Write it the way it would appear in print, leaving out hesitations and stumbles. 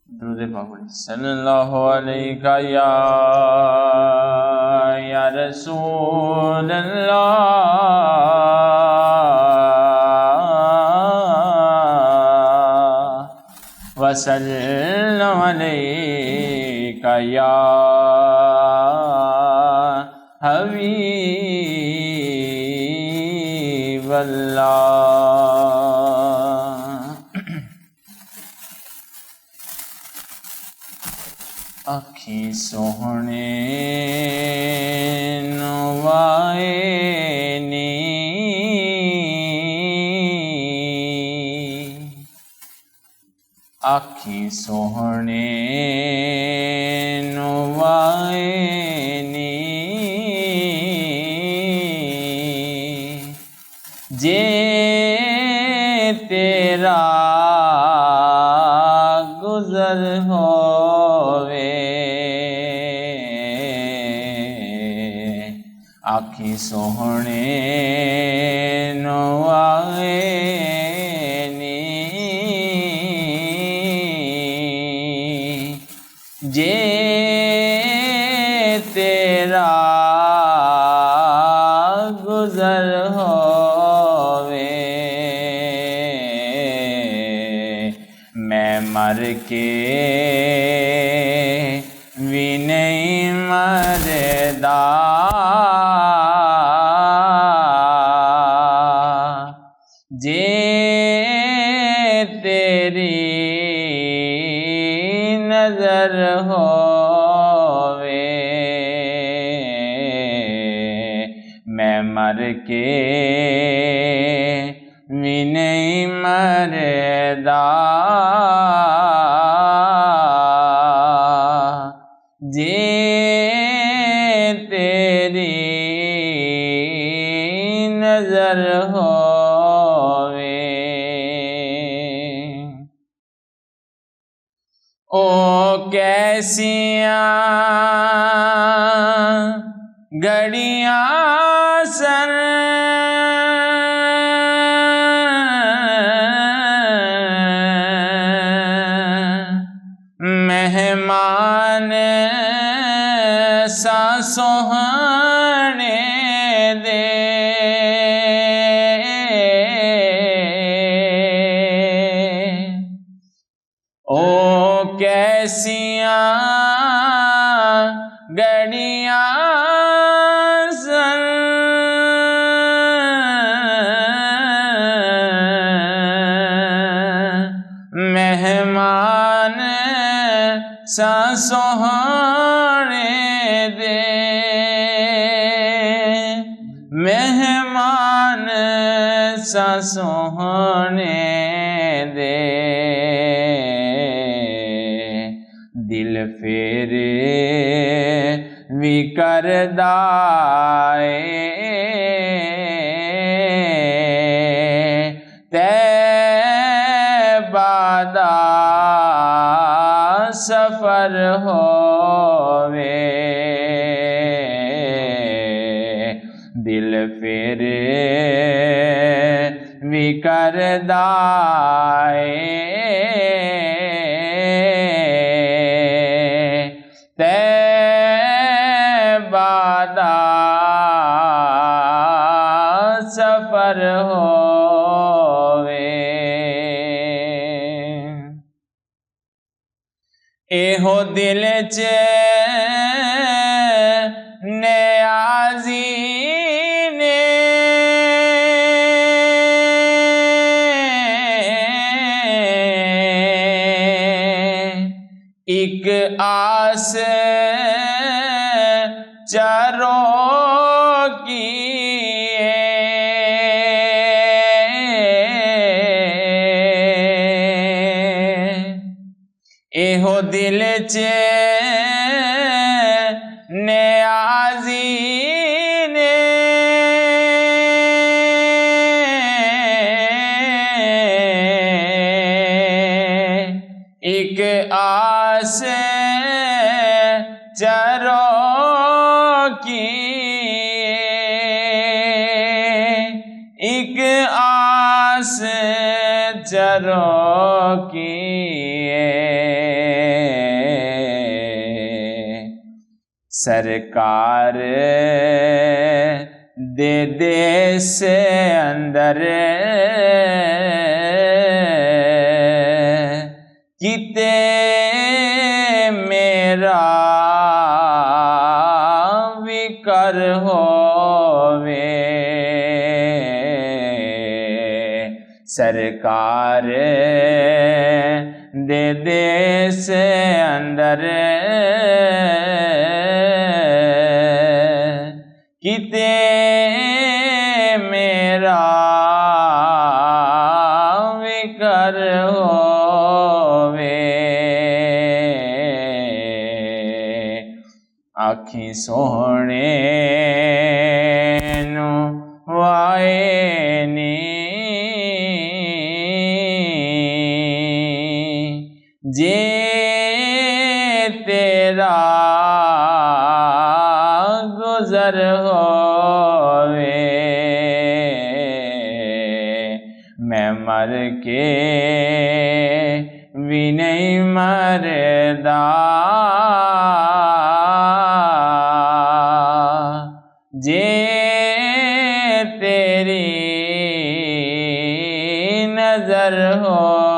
दुरूद पाक सल्लल्लाहु अलैका या रसूल अल्लाह वसल्लम अलैका या हबीब अल्लाह। अखी सोहणे नुवाए नी, अखी सोहणे नुवाए नी, जे तेरा गुजर होवे, आखी सोहणे नुआए नी, जे तेरा गुजर होवे, मैं मर के भी नहीं मरदा, जे तेरी नजर होवे, मैं मर के भी नहीं मरदा, जे तेरी नजर होवे। ओ कैसियां घड़ियां सन, मेहमान सा सोहणे दे, ओ कैसियां घड़ियां सन, मेहमान सा सोहणे दे, मेहमान सा सोहणे दे, दिल फेर भी करदा तैबा दा सफर होवे, दिल फिर भी करदा तैबा दा सफर होवे। एहो दिल च नियाज़ी ने एक आस चारों की, एहो दिल च नियाज़ी ने एक आस चारों की, एक आस चारों की सरकार दे देश अंदर किते मेरा विकर होवे। सरकार दे देश अंदर किते मेरा विकर होवे। आखी सोहणे नू वाए नी जे तेरा गुजर होवे। मैं मर के भी नहीं मरदा जे तेरी नजर हो।